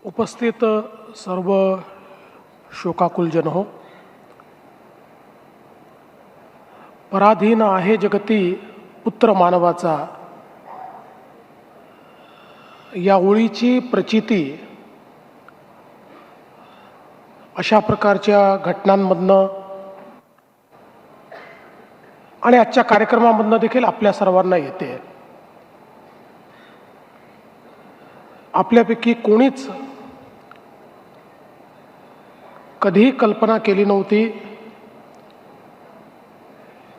उपस्थित सर्व शोकाकुल हो, पराधीन आहे जगती पुत्र मानवाचा, या ओळीची प्रचिती अशा प्रकारच्या घटनांमधनं आणि आजच्या कार्यक्रमामधनं देखील आपल्या सर्वांना येते. आपल्यापैकी कोणीच कधीही कल्पना केली नव्हती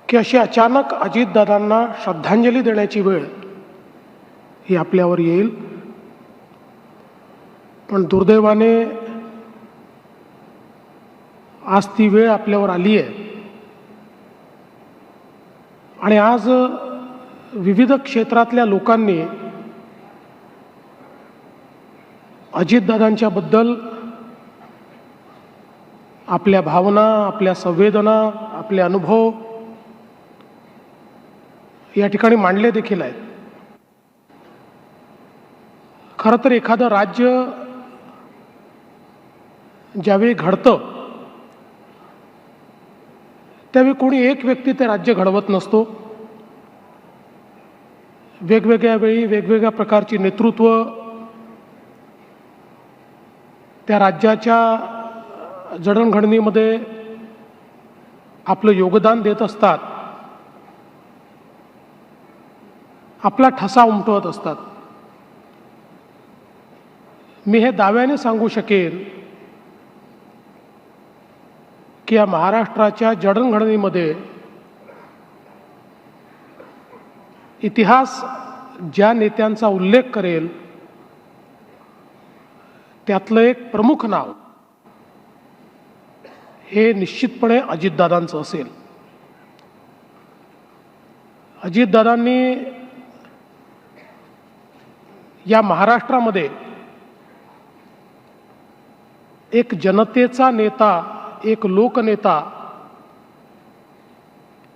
की अशी अचानक अजितदादांना श्रद्धांजली देण्याची वेळ ही आपल्यावर येईल. पण दुर्दैवाने आज ती वेळ आपल्यावर आली आहे आणि आज विविध क्षेत्रातल्या लोकांनी अजितदादांच्या बद्दल आपल्या भावना, आपल्या संवेदना, आपले अनुभव या ठिकाणी मांडले देखील आहेत. खरं तर एखादं राज्य ज्यावेळी घडतं त्यावेळी कोणी एक व्यक्ती ते राज्य घडवत नसतो. वेगवेगळ्या वेळी वेगवेगळ्या प्रकारची नेतृत्व त्या राज्याच्या जडणघडणीमध्ये आपलं योगदान देत असतात, आपला ठसा उमटवत असतात. मी हे दाव्याने सांगू शकेन की या महाराष्ट्राच्या जडणघडणीमध्ये इतिहास ज्या नेत्यांचा उल्लेख करेल त्यातलं एक प्रमुख नाव हे निश्चितपणे अजितदादांचं असेल. अजितदादांनी या महाराष्ट्रामध्ये एक जनतेचा नेता, एक लोकनेता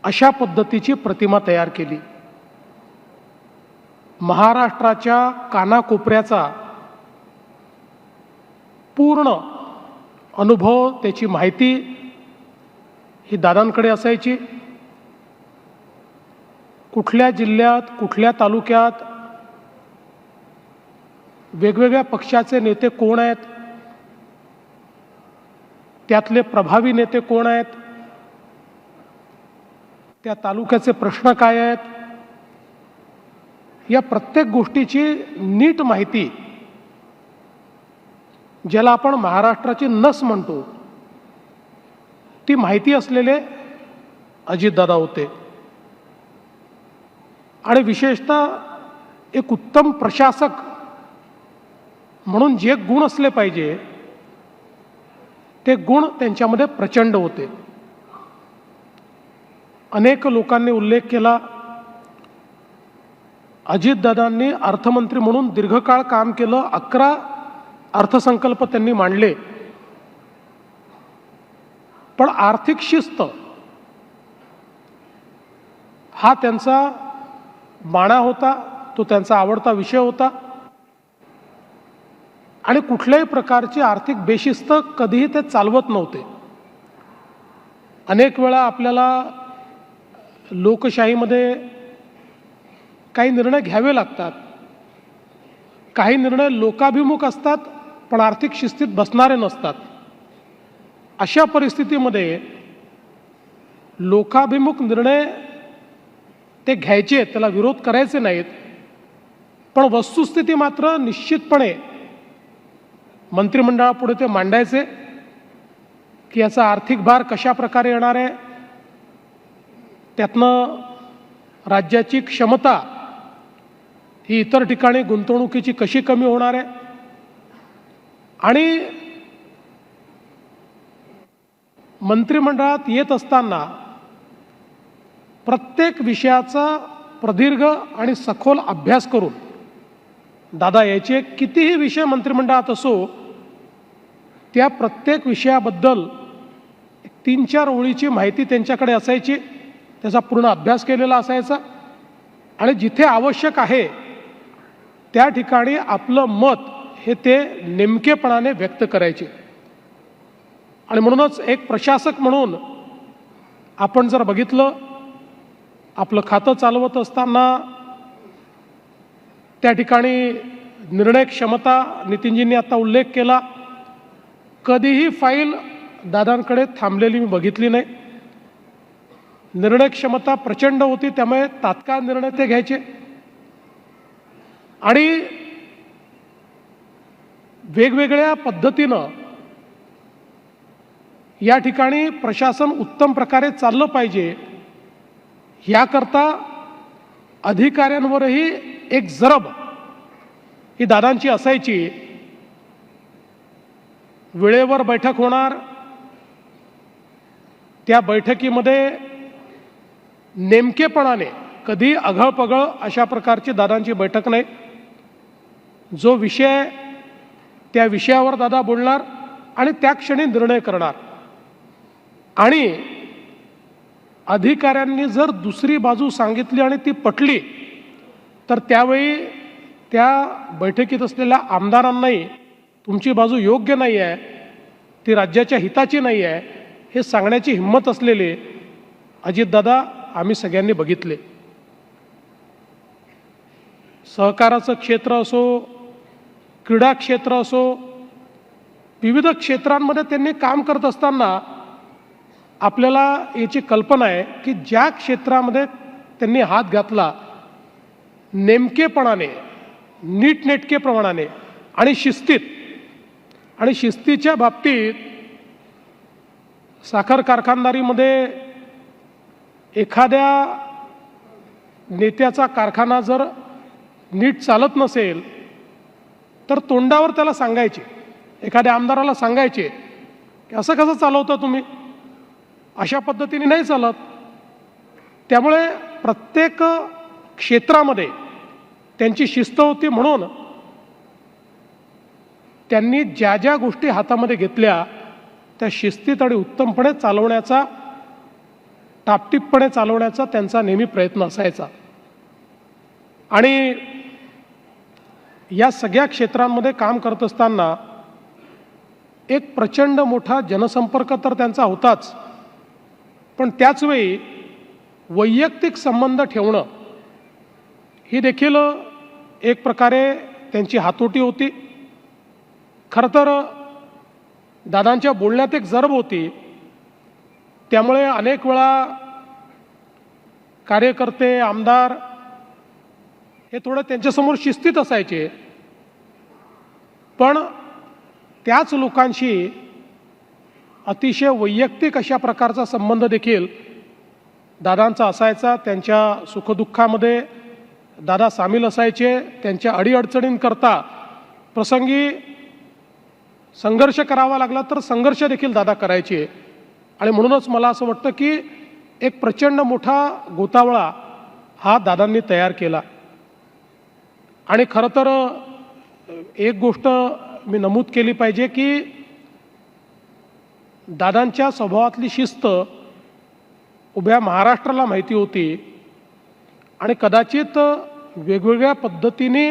अशा पद्धतीची प्रतिमा तयार केली. महाराष्ट्राच्या कानाकोपऱ्याचा पूर्ण अनुभव, त्याची माहिती ही दादांकडे असायची. कुठल्या जिल्ह्यात, कुठल्या तालुक्यात वेगवेगळ्या पक्षाचे नेते कोण आहेत, त्यातले प्रभावी नेते कोण आहेत, त्या तालुक्याचे प्रश्न काय आहेत, या प्रत्येक गोष्टीची नीट माहिती, ज्याला आपण महाराष्ट्राची नस म्हणतो, ती माहिती असलेले अजितदादा होते. आणि विशेषतः एक उत्तम प्रशासक म्हणून जे गुण असले पाहिजे ते गुण त्यांच्यामध्ये प्रचंड होते. अनेक लोकांनी उल्लेख केला, अजितदादांनी अर्थमंत्री म्हणून दीर्घकाळ काम केलं. 11 अर्थसंकल्प त्यांनी मांडले. पण आर्थिक शिस्त हा त्यांचा बाणा होता, तो त्यांचा आवडता विषय होता. आणि कुठल्याही प्रकारची आर्थिक बेशिस्त कधीही ते चालवत नव्हते. अनेक वेळा आपल्याला लोकशाहीमध्ये काही निर्णय घ्यावे लागतात. काही निर्णय लोकाभिमुख असतात पण आर्थिक शिस्तीत बसणारे नसतात. अशा परिस्थितीमध्ये लोकाभिमुख निर्णय ते घ्यायचे, त्याला विरोध करायचे नाहीत. पण वस्तुस्थिती मात्र निश्चितपणे मंत्रिमंडळापुढे ते मांडायचे की याचा आर्थिक भार कशा प्रकारे येणार आहे, त्यातनं राज्याची क्षमता ही इतर ठिकाणी गुंतवणुकीची कशी कमी होणार आहे. आणि मंत्रिमंडळात येत असताना प्रत्येक विषयाचा प्रदीर्घ आणि सखोल अभ्यास करून दादा याचे कितीही विषय मंत्रिमंडळात असो त्या प्रत्येक विषयाबद्दल 3-4 ओळीची माहिती त्यांच्याकडे असायची. त्याचा पूर्ण अभ्यास केलेला असायचा आणि जिथे आवश्यक आहे त्या ठिकाणी आपलं मत हे ते नेमकेपणाने व्यक्त करायचे. आणि म्हणूनच एक प्रशासक म्हणून आपण जर बघितलं, आपलं खातं चालवत असताना त्या ठिकाणी निर्णय क्षमता नितीनजींनी आता उल्लेख केला, कधीही फाईल दादांकडे थांबलेली मी बघितली नाही. निर्णय क्षमता प्रचंड होती, त्यामुळे तात्काळ निर्णय ते घ्यायचे. आणि वेगवेगळ्या पद्धतीनं या ठिकाणी प्रशासन उत्तम प्रकारे चाललं पाहिजे, याकरता अधिकाऱ्यांवरही एक जरब ही दादांची असायची. वेळेवर बैठक होणार, त्या बैठकीमध्ये नेमकेपणाने, कधी अघळपघळ अशा प्रकारची दादांची बैठक नाही. जो विषय, त्या विषयावर दादा बोलणार आणि त्या क्षणी निर्णय करणार. आणि अधिकाऱ्यांनी जर दुसरी बाजू सांगितली आणि ती पटली, तर त्यावेळी त्या बैठकीत असलेल्या आमदारांनाही तुमची बाजू योग्य नाही आहे, ती राज्याच्या हिताची नाही आहे, हे सांगण्याची हिंमत असलेले अजितदादा आम्ही सगळ्यांनी बघितले. सहकाराचं क्षेत्र असो, क्रीडा क्षेत्र असो, विविध क्षेत्रांमध्ये त्यांनी काम करत असताना आपल्याला याची कल्पना आहे की ज्या क्षेत्रामध्ये त्यांनी हात घातला, नेमकेपणाने, नीटनेटकेप्रमाणे आणि शिस्तीत, आणि शिस्तीच्या बाबतीत साखर कारखानदारीमध्ये एखाद्या नेत्याचा कारखाना जर नीट चालत नसेल तर तोंडावर त्याला सांगायचे, एखाद्या आमदाराला सांगायचे की असं कसं चालवता तुम्ही, अशा पद्धतीने नाही चालत. त्यामुळे प्रत्येक क्षेत्रामध्ये त्यांची शिस्त होती. म्हणून त्यांनी ज्या ज्या गोष्टी हातामध्ये घेतल्या त्या शिस्तीत आणि उत्तमपणे चालवण्याचा, टापटीपपणे चालवण्याचा त्यांचा नेहमी प्रयत्न असायचा. आणि या सगळ्या क्षेत्रांमध्ये काम करत असताना एक प्रचंड मोठा जनसंपर्क तर त्यांचा होताच, पण त्याचवेळी वैयक्तिक संबंध ठेवणं ही देखील एक प्रकारे त्यांची हातोटी होती. खरं तर दादांच्या बोलण्यात एक जरब होती, त्यामुळे अनेक वेळा कार्यकर्ते, आमदार हे थोडं त्यांच्यासमोर शिस्तीत असायचे, पण त्याच लोकांशी अतिशय वैयक्तिक अशा प्रकारचा संबंध देखील दादांचा असायचा. त्यांच्या सुखदुःखामध्ये दादा सामील असायचे. त्यांच्या अडीअडचणींकरता प्रसंगी संघर्ष करावा लागला तर संघर्ष देखील दादा करायचे. आणि म्हणूनच मला असं वाटतं की एक प्रचंड मोठा गोतावळा हा दादांनी तयार केला. आणि खरं तर एक गोष्ट मी नमूद केली पाहिजे की दादांच्या स्वभावातली शिस्त उभ्या महाराष्ट्राला माहिती होती. आणि कदाचित वेगवेगळ्या पद्धतीने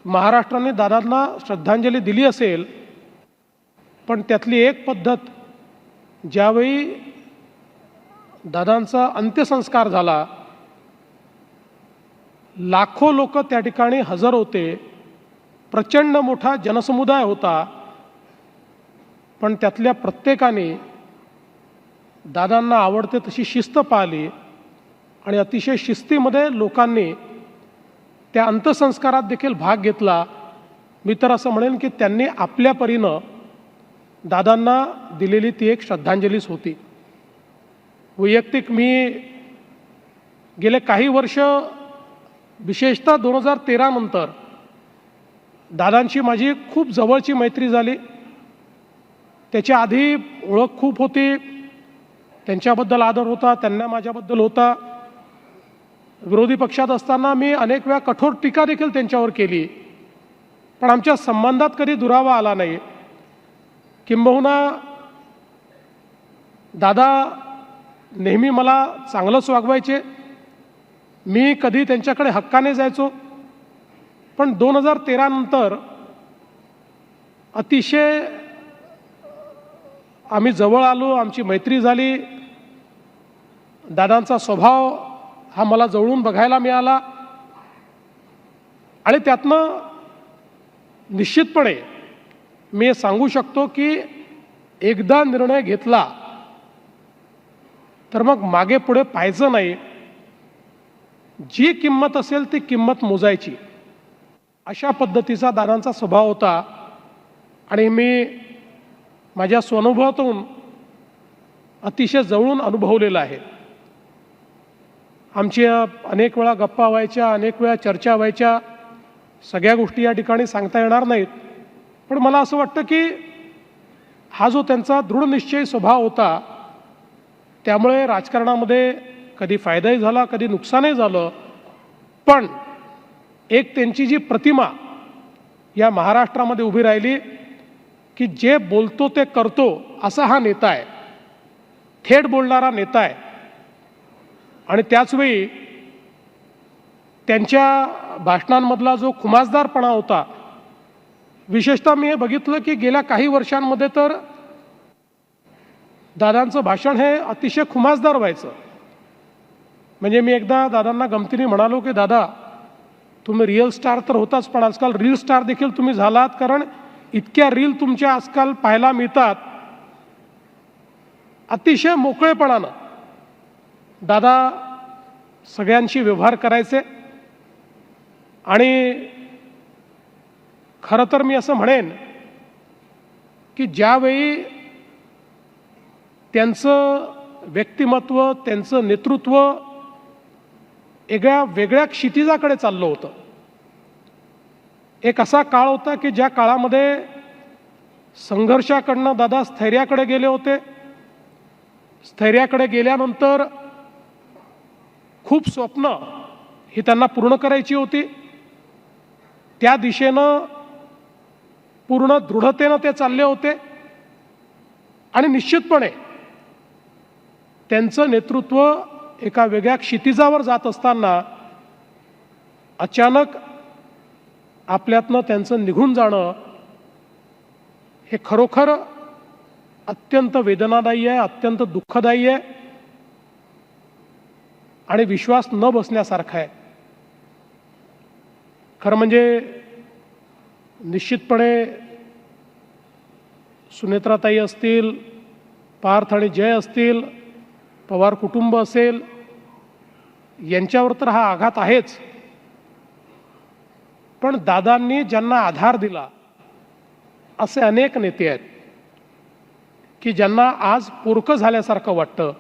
महाराष्ट्राने दादांना श्रद्धांजली दिली असेल, पण त्यातली एक पद्धत ज्यावेळी दादांचा अंत्यसंस्कार झाला, लाखो लोक त्या ठिकाणी हजर होते, प्रचंड मोठा जनसमुदाय होता, पण त्यातल्या प्रत्येकाने दादांना आवडते तशी शिस्त पाळली आणि अतिशय शिस्तीमध्ये लोकांनी त्या अंत्यसंस्कारात देखील भाग घेतला. मी तर असं म्हणेन की त्यांनी आपल्या परीनं दादांना दिलेली ती एक श्रद्धांजलीच होती. वैयक्तिक मी गेले काही वर्ष, विशेषतः 2013 नंतर दादांची माझी खूप जवळची मैत्री झाली. त्याच्या आधी ओळख खूप होती, त्यांच्याबद्दल आदर होता, त्यांना माझ्याबद्दल होता. विरोधी पक्षात असताना मी अनेक वेळा कठोर टीका देखील त्यांच्यावर केली, पण आमच्या संबंधात कधी दुरावा आला नाही. किंबहुना दादा नेहमी मला चांगलंच वागवायचे, मी कधी त्यांच्याकडे हक्काने जायचो. पण 2013 नंतर अतिशय आम्ही जवळ आलो, आमची मैत्री झाली. दादांचा स्वभाव हा मला जवळून बघायला मिळाला आणि त्यातनं निश्चितपणे मी हे सांगू शकतो की एकदा निर्णय घेतला तर मग मागे पुढे पाहायचं नाही. जी किंमत असेल ती किंमत मोजायची, अशा पद्धतीचा दादांचा स्वभाव होता. आणि मी माझ्या स्वानुभवातून अतिशय जवळून अनुभवलेलं आहे. आमच्या अनेक वेळा गप्पा व्हायच्या, अनेक वेळा चर्चा व्हायच्या. सगळ्या गोष्टी या ठिकाणी सांगता येणार नाहीत, पण मला असं वाटतं की हा जो त्यांचा दृढनिश्चयी स्वभाव होता त्यामुळे राजकारणामध्ये कधी फायदाही झाला, कधी नुकसानही झालं, पण एक त्यांची जी प्रतिमा या महाराष्ट्रामध्ये उभी राहिली की जे बोलतो ते करतो असा हा नेता आहे, थेट बोलणारा नेता आहे. आणि त्याचवेळी त्यांच्या भाषणांमधला जो खुमासदारपणा होता, विशेषतः मी हे बघितलं की गेल्या काही वर्षांमध्ये तर दादांचं भाषण हे अतिशय खुमासदार व्हायचं. म्हणजे मी एकदा दादांना गमतीने म्हणालो की दादा, तुम्ही रिअल स्टार तर होताच, पण आजकाल रील स्टार देखील तुम्ही झालात, कारण इतक्या रील तुमच्या आजकाल पाहायला मिळतात. अतिशय मोकळेपणानं दादा सगळ्यांशी व्यवहार करायचे. आणि खरं तर मी असं म्हणेन की ज्यावेळी त्यांचं व्यक्तिमत्व, त्यांचं नेतृत्व वेगळ्या क्षितिजाकडे चाललं होतं. एक असा काळ होता की ज्या काळामध्ये संघर्षाकडनं दादा स्थैर्याकडे गेले होते. स्थैर्याकडे गेल्यानंतर खूप स्वप्न ही त्यांना पूर्ण करायची होती. त्या दिशेनं पूर्ण दृढतेनं ते चालले होते. आणि निश्चितपणे त्यांचं नेतृत्व एका वेगळ्या क्षितिजावर जात असताना अचानक आपल्यातनं त्यांचं निघून जाणं हे खरोखर अत्यंत वेदनादायी आहे, अत्यंत दुःखदायी आहे आणि विश्वास न बसण्यासारखा आहे. खरं म्हणजे निश्चितपणे सुनेत्राताई असतील, पार्थ आणि जय असतील, पवार कुटुंब असेल, यांच्यावर तर हा आघात आहेच. पण दादांनी ज्यांना आधार दिला असे अनेक नेते आहेत की ज्यांना आज पोरकं झाल्यासारखं वाटतं.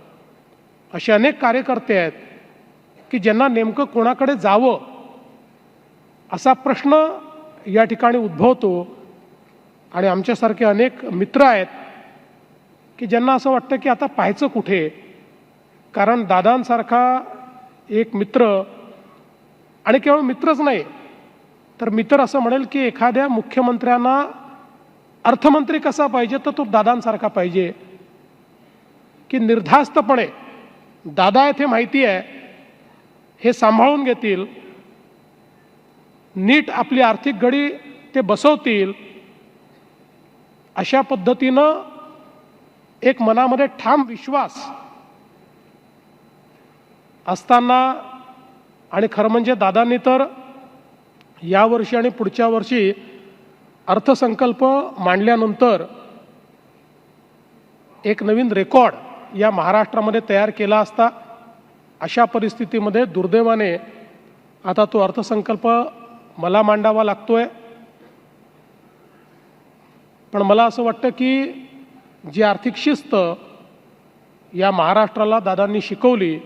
असे अनेक कार्यकर्ते आहेत की ज्यांना नेमकं कोणाकडे जावं असा प्रश्न या ठिकाणी उद्भवतो. आणि आमच्यासारखे अनेक मित्र आहेत की ज्यांना असं वाटतं की आता पाहायचं कुठे, कारण दादांसारखा एक मित्र, आणि केवळ मित्रच नाही तर मित्र असं म्हणेल की एखाद्या मुख्यमंत्र्यांना अर्थमंत्री कसा पाहिजे तर तो दादांसारखा पाहिजे की निर्धास्तपणे दादा आहेत हे माहिती आहे, हे सांभाळून घेतील, नीट आपली आर्थिक घडी ते बसवतील. अशा पद्धतीनं एक मनामध्ये ठाम विश्वास असताना, आणि खरं म्हणजे दादांनी तर यावर्षी आणि पुढच्या वर्षी अर्थसंकल्प मांडल्यानंतर एक नवीन रेकॉर्ड या महाराष्ट्रामध्ये तयार केला असता. अशा परिस्थितीमध्ये दुर्दैवाने आता तो अर्थसंकल्प मला मांडावा लागतोय. पण मला असं वाटतं की जी आर्थिक शिस्त या महाराष्ट्राला दादांनी शिकवली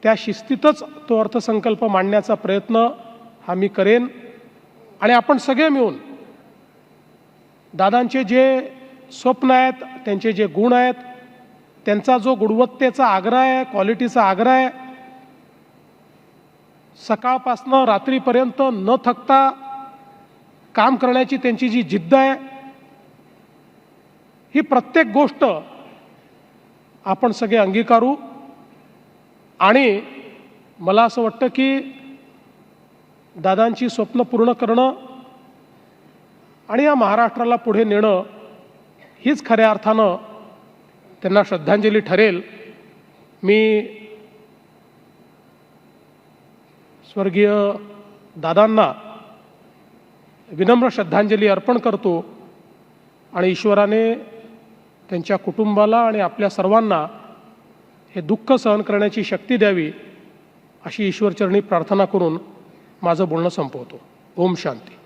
त्या शिस्तीतच तो अर्थसंकल्प मांडण्याचा प्रयत्न हा मी करेन. आणि आपण सगळे मिळून दादांचे जे स्वप्न आहेत, त्यांचे जे गुण आहेत, त्यांचा जो गुणवत्तेचा आग्रह आहे, क्वालिटीचा आग्रह आहे, सकाळपासनं रात्रीपर्यंत न थकता काम करण्याची त्यांची जी जिद्द आहे, ही प्रत्येक गोष्ट आपण सगळे अंगीकारू. आणि मला असं वाटतं की दादांची स्वप्न पूर्ण करणं आणि या महाराष्ट्राला पुढे नेणं हीच खऱ्या अर्थानं त्यांना श्रद्धांजली ठरेल. मी स्वर्गीय दादांना विनम्र श्रद्धांजली अर्पण करतो आणि ईश्वराने त्यांच्या कुटुंबाला आणि आपल्या सर्वांना हे दुःख सहन करण्याची शक्ती द्यावी अशी ईश्वरचरणी प्रार्थना करून माझं बोलणं संपवतो. ओम शांती.